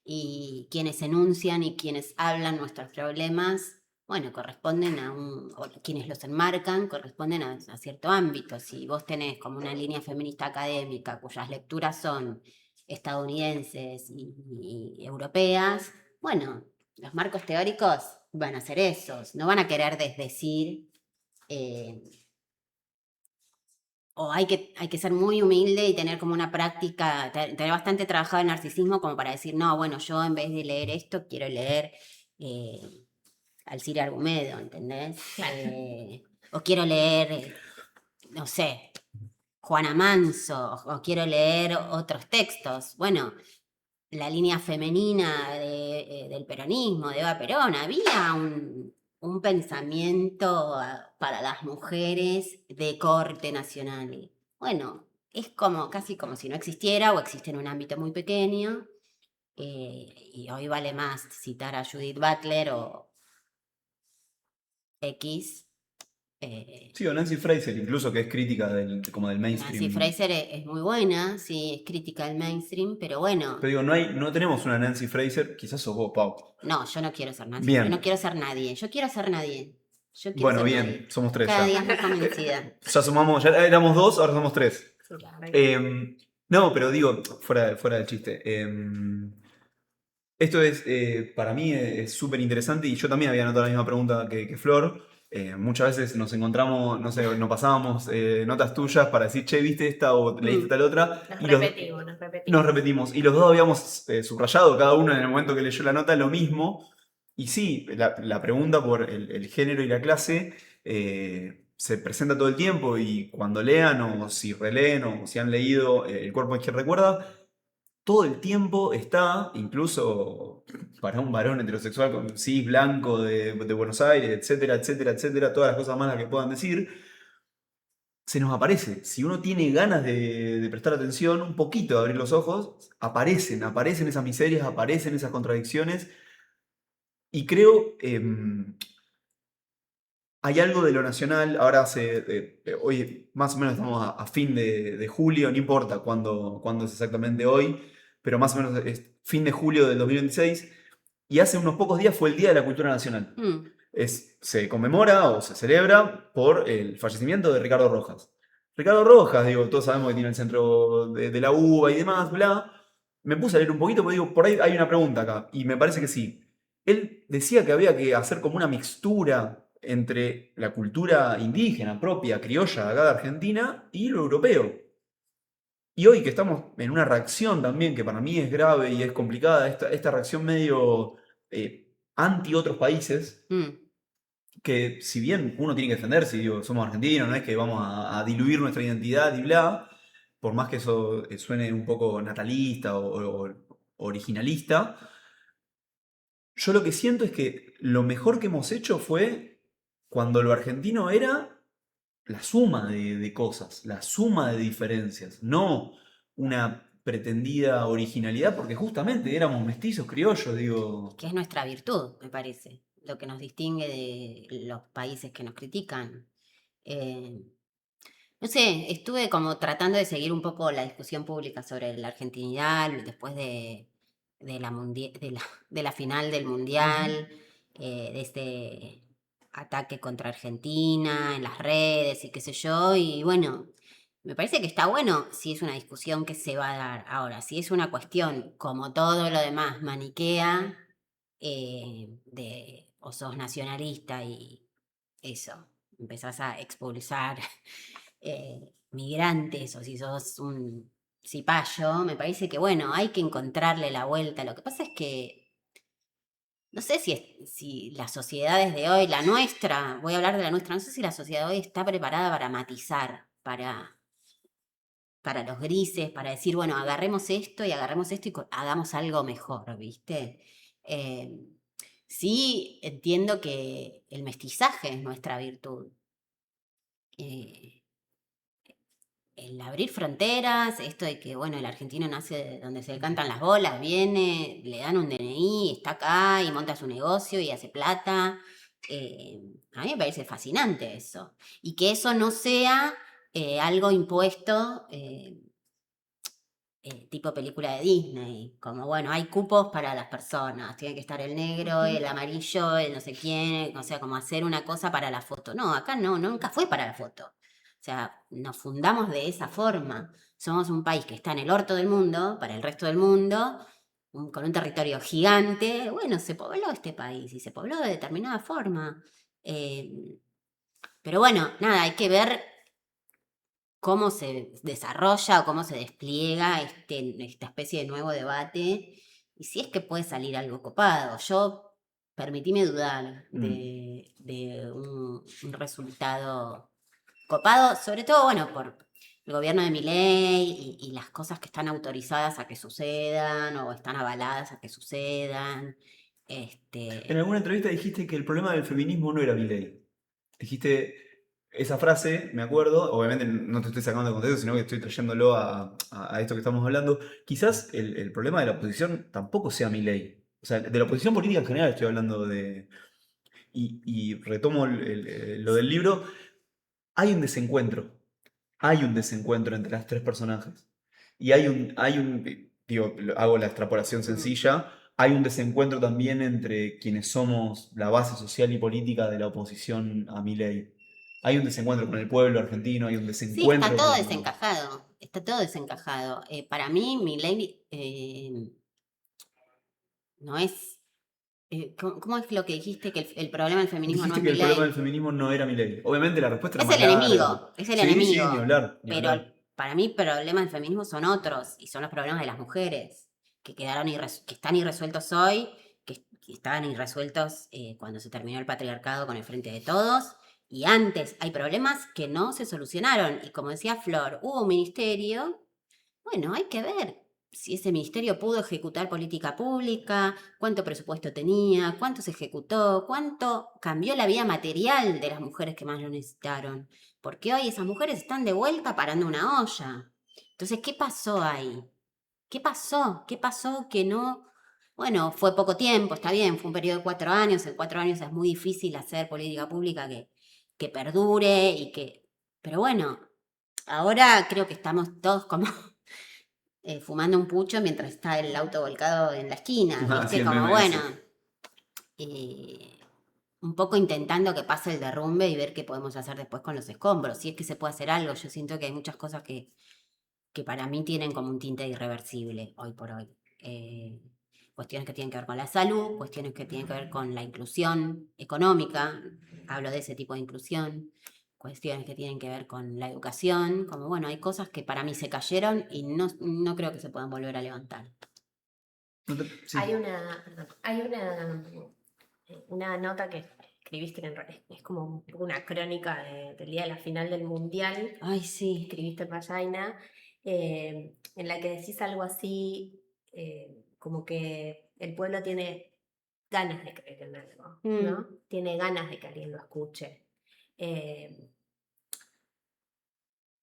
Y quienes enuncian y quienes hablan nuestros problemas, bueno, corresponden o quienes los enmarcan, corresponden a cierto ámbito. Si vos tenés como una línea feminista académica cuyas lecturas son estadounidenses y europeas, bueno, los marcos teóricos van a ser esos, no van a querer desdecir, eh, o hay que ser muy humilde y tener como una práctica, tener bastante trabajado el narcisismo como para decir, no, bueno, yo en vez de leer esto, quiero leer Alcira Argumedo, ¿entendés? O quiero leer, no sé, Juana Manso, o quiero leer otros textos. Bueno, la línea femenina del peronismo, de Eva Perón, había un pensamiento para las mujeres de corte nacional. Bueno, es como casi como si no existiera o existe en un ámbito muy pequeño. Y hoy vale más citar a Judith Butler o X. Sí, o Nancy Fraser, incluso, que es crítica como del mainstream. Nancy Fraser es muy buena, sí, es crítica del mainstream, pero bueno, Pero digo, no tenemos una Nancy Fraser, quizás sos vos, Pau. no, yo no quiero ser Nancy, yo no Bien, quiero ser nadie, yo quiero ser nadie, yo quiero bueno, ser bien, nadie. somos tres Cada ya. día más convencida. Ya sumamos, ya éramos dos, ahora somos tres. Sí, la verdad que No, pero digo, fuera del chiste. Esto es, para mí es súper interesante y yo también había anotado la misma pregunta que Flor. Muchas veces nos encontramos, no sé, nos pasábamos notas tuyas para decir, che, ¿viste esta o leíste tal otra? nos Y repetimos, nos repetimos. nos repetimos. Y los dos habíamos subrayado, cada uno en el momento que leyó la nota, lo mismo. Y sí, la pregunta por el género y la clase se presenta todo el tiempo y cuando lean o si releen o si han leído El cuerpo es quien recuerda, todo el tiempo está, incluso para un varón heterosexual con cis blanco de Buenos Aires, etcétera, etcétera, etcétera, todas las cosas malas que puedan decir, se nos aparece. Si uno tiene ganas de prestar atención, un poquito de abrir los ojos, aparecen esas miserias, aparecen esas contradicciones. Y creo, hay algo de lo nacional, ahora hoy más o menos estamos a fin de julio, no importa cuándo es exactamente hoy, pero más o menos es fin de julio del 2026, y hace unos pocos días fue el Día de la Cultura Nacional. Mm, Se conmemora o se celebra por el fallecimiento de Ricardo Rojas. Ricardo Rojas, digo, todos sabemos que tiene el centro de la UBA y demás, bla. Me puse a leer un poquito, porque digo, por ahí hay una pregunta acá, y me parece que sí. Él decía que había que hacer como una mixtura entre la cultura indígena propia, criolla de acá de Argentina, y lo europeo. Y hoy que estamos en una reacción también que para mí es grave y es complicada, esta reacción medio anti otros países, mm. que si bien uno tiene que defenderse, digo, somos argentinos, no es que vamos a diluir nuestra identidad y bla, por más que eso suene un poco natalista o originalista, yo lo que siento es que lo mejor que hemos hecho fue cuando lo argentino era la suma de cosas, la suma de diferencias, no una pretendida originalidad, porque justamente éramos mestizos criollos, digo. Que es nuestra virtud, me parece, lo que nos distingue de los países que nos critican. Eh, no sé, estuve como tratando de seguir un poco la discusión pública sobre la argentinidad después de la final del mundial, de este ataque contra Argentina en las redes y qué sé yo, y bueno, me parece que está bueno si es una discusión que se va a dar. Ahora, si es una cuestión, como todo lo demás, maniquea, o sos nacionalista y eso, empezás a expulsar migrantes o si sos un cipayo, me parece que bueno, hay que encontrarle la vuelta. Lo que pasa es que no sé si las sociedades de hoy, la nuestra, voy a hablar de la nuestra, no sé si la sociedad de hoy está preparada para matizar, para los grises, para decir, bueno, agarremos esto y hagamos algo mejor, ¿viste? Eh, sí entiendo que el mestizaje es nuestra virtud. el abrir fronteras, esto de que, bueno, el argentino nace de donde se le cantan las bolas, viene, le dan un DNI, está acá y monta su negocio y hace plata. A mí me parece fascinante eso. Y que eso no sea algo impuesto tipo película de Disney, como bueno, hay cupos para las personas, tiene que estar el negro, el amarillo, el no sé quién, o sea, como hacer una cosa para la foto. No, acá no, nunca fue para la foto. O sea, nos fundamos de esa forma. Somos un país que está en el orto del mundo, para el resto del mundo, con un territorio gigante. Bueno, se pobló este país y se pobló de determinada forma. Eh, pero bueno, nada, hay que ver cómo se desarrolla o cómo se despliega esta especie de nuevo debate y si es que puede salir algo copado. Yo permitíme dudar de un resultado copado, sobre todo, bueno, por el gobierno de Milei y las cosas que están autorizadas a que sucedan o están avaladas a que sucedan. En alguna entrevista dijiste que el problema del feminismo no era Milei. Dijiste esa frase, me acuerdo, obviamente no te estoy sacando de contexto, sino que estoy trayéndolo a esto que estamos hablando. Quizás el problema de la oposición tampoco sea Milei. O sea, de la oposición política en general estoy hablando de... Y retomo lo del libro. Hay un desencuentro. Hay un desencuentro entre las tres personajes. Y digo, hago la extrapolación sencilla, hay un desencuentro también entre quienes somos la base social y política de la oposición a Milei. Hay un desencuentro con el pueblo argentino, hay un Sí, está desencuentro todo con... desencajado, está todo desencajado. Para mí, Milei no es... ¿cómo es lo que dijiste? Que el problema del feminismo no Dijiste es que el problema Milei. del feminismo no era Milei. Obviamente la respuesta era Es más el larga. enemigo, es el Sí, sí, ni enemigo. hablar, ni Pero hablar. para mí, el problema del feminismo son otros, y son los problemas de las mujeres, que están irresueltos hoy, que estaban irresueltos cuando se terminó el patriarcado con el Frente de Todos, y antes hay problemas que no se solucionaron. Y como decía Flor, hubo un ministerio. Bueno, hay que ver si ese ministerio pudo ejecutar política pública, cuánto presupuesto tenía, cuánto se ejecutó, cuánto cambió la vida material de las mujeres que más lo necesitaron. Porque hoy esas mujeres están de vuelta parando una olla. Entonces, ¿qué pasó ahí? ¿Qué pasó? ¿Qué pasó que no? Bueno, fue poco tiempo, está bien, fue un periodo de 4 años. En 4 años es muy difícil hacer política pública que perdure y que... Pero bueno, ahora creo que estamos todos como fumando un pucho mientras está el auto volcado en la esquina, Así ¿viste? el Como meme bueno, ese. eh, un poco intentando que pase el derrumbe y ver qué podemos hacer después con los escombros. Si es que se puede hacer algo, yo siento que hay muchas cosas que para mí tienen como un tinte irreversible hoy por hoy. Cuestiones que tienen que ver con la salud, cuestiones que tienen que ver con la inclusión económica, hablo de ese tipo de inclusión, cuestiones que tienen que ver con la educación, como bueno, hay cosas que para mí se cayeron y no creo que se puedan volver a levantar. Sí. Hay una nota que escribiste, que es como una crónica del día de la final del Mundial, Ay, sí. escribiste en Payaina, en la que decís algo así, como que el pueblo tiene ganas de creer en algo, ¿no? Tiene ganas de que alguien lo escuche.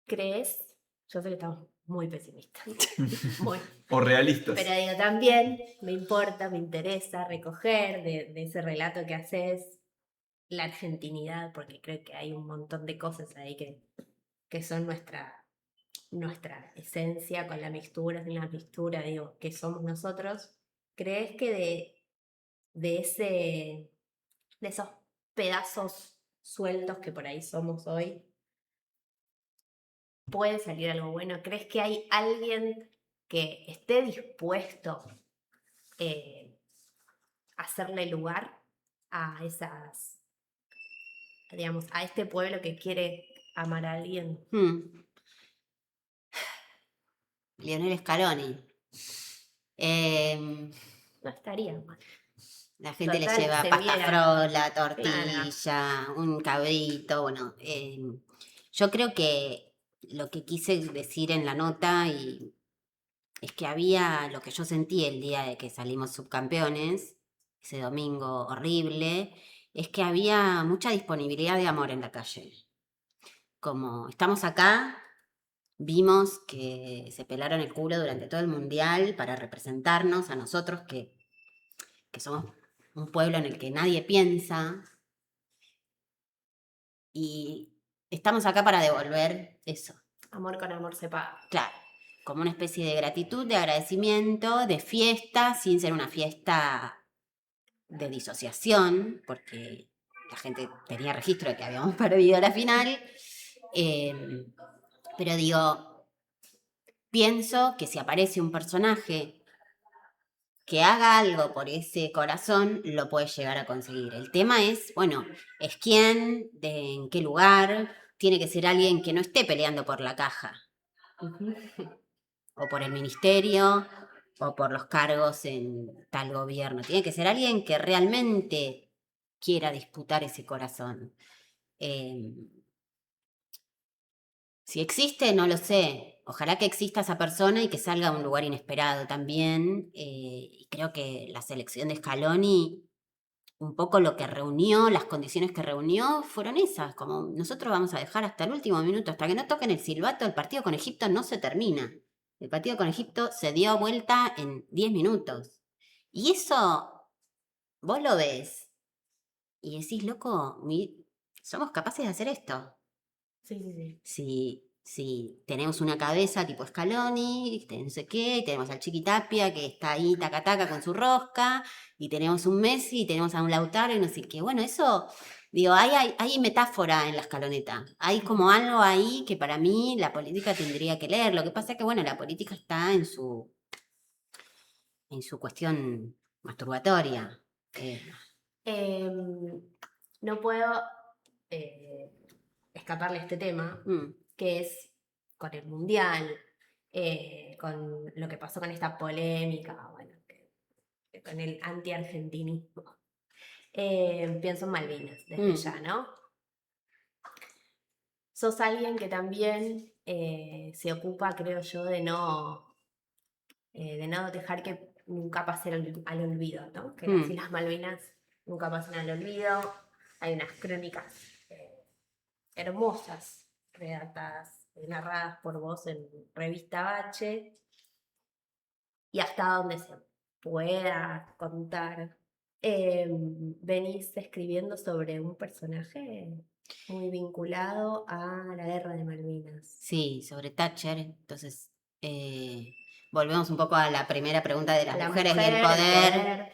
¿Crees? Yo sé que estamos muy pesimistas, muy. O realistas. Pero digo, también me importa, me interesa recoger de ese relato que haces la argentinidad, porque creo que hay un montón de cosas ahí que son nuestra esencia, con la mixtura, sin la mixtura, digo, que somos nosotros. ¿Crees que de esos pedazos sueltos que por ahí somos hoy, puede salir algo bueno? ¿Crees que hay alguien que esté dispuesto a hacerle lugar a esas, digamos, a este pueblo que quiere amar a alguien? Lionel Scaloni. No estaría mal. La gente le Total, lleva se pasta viera. frola, tortilla, un cabrito, bueno. Yo creo que lo que quise decir en la nota es que había lo que yo sentí el día de que salimos subcampeones, ese domingo horrible, es que había mucha disponibilidad de amor en la calle. Como estamos acá, vimos que se pelaron el culo durante todo el mundial para representarnos a nosotros que somos un pueblo en el que nadie piensa, y estamos acá para devolver eso. Amor con amor se paga. Claro, como una especie de gratitud, de agradecimiento, de fiesta, sin ser una fiesta de disociación, porque la gente tenía registro de que habíamos perdido la final. Pero digo, pienso que si aparece un personaje que haga algo por ese corazón, lo puede llegar a conseguir. El tema es, bueno, es quién, en qué lugar, tiene que ser alguien que no esté peleando por la caja, o por el ministerio, o por los cargos en tal gobierno. Tiene que ser alguien que realmente quiera disputar ese corazón. Si existe, no lo sé. Ojalá que exista esa persona y que salga a un lugar inesperado también. Y creo que la selección de Scaloni, un poco lo que reunió, las condiciones que reunió, fueron esas. Como nosotros vamos a dejar hasta el último minuto, hasta que no toquen el silbato, el partido con Egipto no se termina. El partido con Egipto se dio vuelta en 10 minutos. Y eso, vos lo ves y decís, loco, somos capaces de hacer esto. Sí. Si tenemos una cabeza tipo Scaloni, no sé qué, y tenemos al Chiquitapia que está ahí taca taca con su rosca, y tenemos un Messi, y tenemos a un Lautaro y no sé qué. Bueno, eso, digo, hay metáfora en la escaloneta. Hay como algo ahí que para mí la política tendría que leer. Lo que pasa es que, bueno, la política está en su cuestión masturbatoria. No puedo escaparle a este tema, que es con el mundial, con lo que pasó con esta polémica, bueno, con el anti-argentinismo. Pienso en Malvinas, desde ya, ¿no? Sos alguien que también se ocupa, creo yo, de no dejar que nunca pase al olvido, ¿no? Que las Islas Malvinas nunca pasen al olvido. Hay unas crónicas hermosas, redactadas, narradas por vos en Revista Bache, y hasta donde se pueda contar, venís escribiendo sobre un personaje muy vinculado a la guerra de Malvinas. Sí, sobre Thatcher. Entonces, volvemos un poco a la primera pregunta de las mujeres y el poder.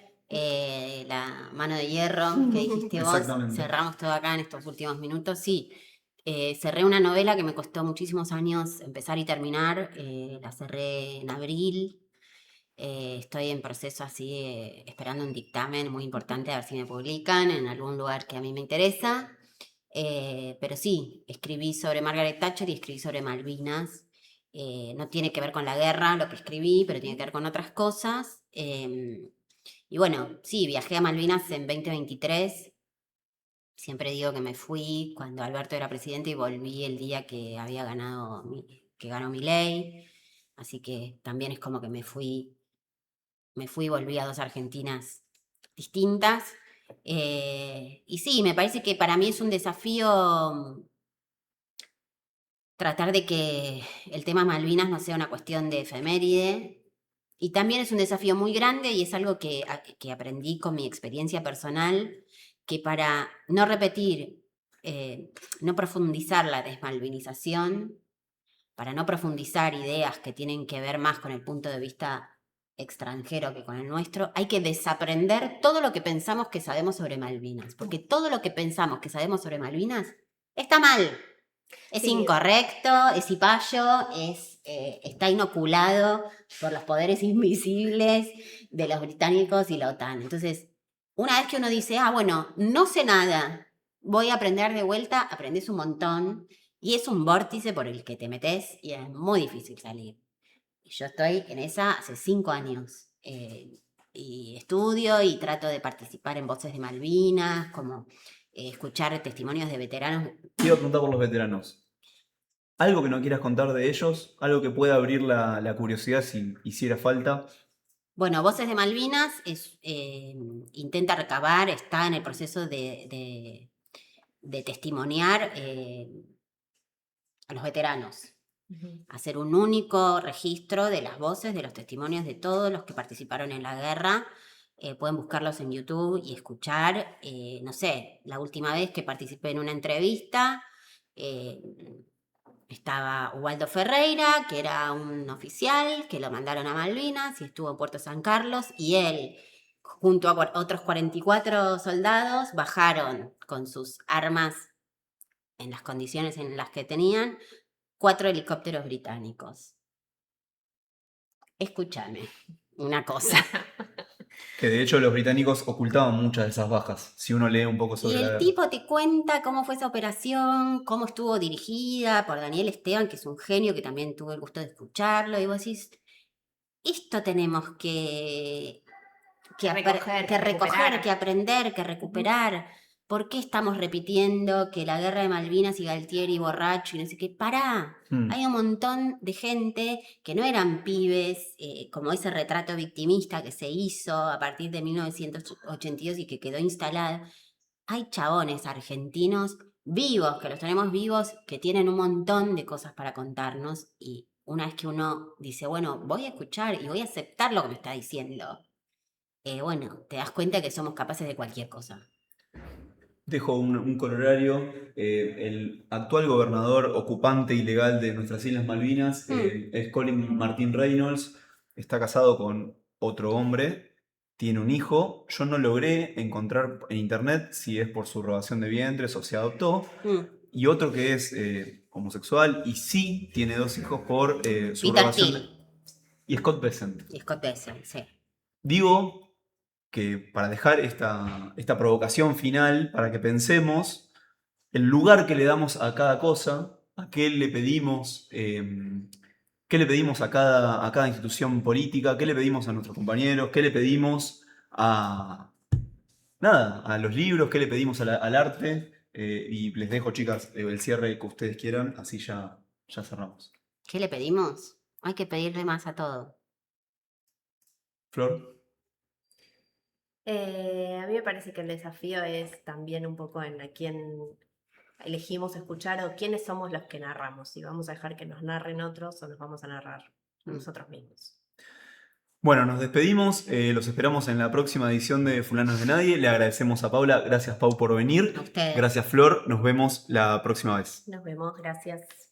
La mano de hierro que dijiste vos. Exactamente. Cerramos todo acá en estos últimos minutos. Sí, cerré una novela que me costó muchísimos años empezar y terminar. La cerré en abril. Estoy en proceso así, esperando un dictamen muy importante a ver si me publican en algún lugar que a mí me interesa. Pero sí, escribí sobre Margaret Thatcher y escribí sobre Malvinas. No tiene que ver con la guerra lo que escribí, pero tiene que ver con otras cosas. Y bueno, sí, viajé a Malvinas en 2023. Siempre digo que me fui cuando Alberto era presidente y volví el día que había ganado, que ganó Milei. Así que también es como que me fui y volví a dos Argentinas distintas. Y sí, me parece que para mí es un desafío tratar de que el tema Malvinas no sea una cuestión de efeméride. Y también es un desafío muy grande y es algo que aprendí con mi experiencia personal, que para no repetir, no profundizar la desmalvinización, para no profundizar ideas que tienen que ver más con el punto de vista extranjero que con el nuestro, hay que desaprender todo lo que pensamos que sabemos sobre Malvinas, porque todo lo que pensamos que sabemos sobre Malvinas está mal. Es incorrecto, es cipayo, está inoculado por los poderes invisibles de los británicos y la OTAN. Entonces, una vez que uno dice, bueno, no sé nada, voy a aprender de vuelta, aprendes un montón, y es un vórtice por el que te metes y es muy difícil salir. Y yo estoy en esa hace 5 años. Y estudio y trato de participar en Voces de Malvinas, como escuchar testimonios de veteranos. Quiero preguntar por los veteranos. ¿Algo que no quieras contar de ellos? ¿Algo que pueda abrir la curiosidad si hiciera falta? Bueno, Voces de Malvinas intenta recabar, está en el proceso de testimoniar a los veteranos. hacer un único registro de las voces, de los testimonios de todos los que participaron en la guerra. Pueden buscarlos en YouTube y escuchar. No sé, la última vez que participé en una entrevista, estaba Ubaldo Ferreira, que era un oficial que lo mandaron a Malvinas y estuvo en Puerto San Carlos, y él, junto a otros 44 soldados, bajaron con sus armas en las condiciones en las que tenían 4 helicópteros británicos. Escúchame una cosa. Que de hecho los británicos ocultaban muchas de esas bajas. Si uno lee un poco Y sobre la el guerra. tipo te cuenta cómo fue esa operación, cómo estuvo dirigida por Daniel Esteban, que es un genio, que también tuve el gusto de escucharlo, y vos decís, esto tenemos que Recoger, que recoger, recuperar. que aprender, que recuperar. ¿Por qué estamos repitiendo que la guerra de Malvinas y Galtieri borracho y no sé qué? ¡Pará! Hay un montón de gente que no eran pibes, como ese retrato victimista que se hizo a partir de 1982 y que quedó instalado. Hay chabones argentinos vivos, que los tenemos vivos, que tienen un montón de cosas para contarnos, y una vez que uno dice, bueno, voy a escuchar y voy a aceptar lo que me está diciendo, bueno, te das cuenta que somos capaces de cualquier cosa. Dejo un corolario. El actual gobernador ocupante ilegal de nuestras Islas Malvinas es Colin Martin Reynolds. Está casado con otro hombre, tiene un hijo. Yo no logré encontrar en internet si es por subrogación de vientres o se adoptó. Y otro que es homosexual y sí tiene 2 hijos por subrogación. Peter Thiel. Y Scott Bessent. Y Scott Bessent, sí. Digo que para dejar esta provocación final, para que pensemos el lugar que le damos a cada cosa, a qué le pedimos, a cada institución política, qué le pedimos a nuestros compañeros, qué le pedimos a los libros, qué le pedimos al arte. Y les dejo, chicas, el cierre que ustedes quieran, así ya cerramos. ¿Qué le pedimos? Hay que pedirle más a todo. Flor. A mí me parece que el desafío es también un poco en a quién elegimos escuchar o quiénes somos los que narramos. Si vamos a dejar que nos narren otros o nos vamos a narrar nosotros mismos. Bueno, nos despedimos, los esperamos en la próxima edición de Fulanos de Nadie. Le agradecemos a Paula, gracias Pau por venir. A ustedes. Gracias Flor, nos vemos la próxima vez. Nos vemos, gracias.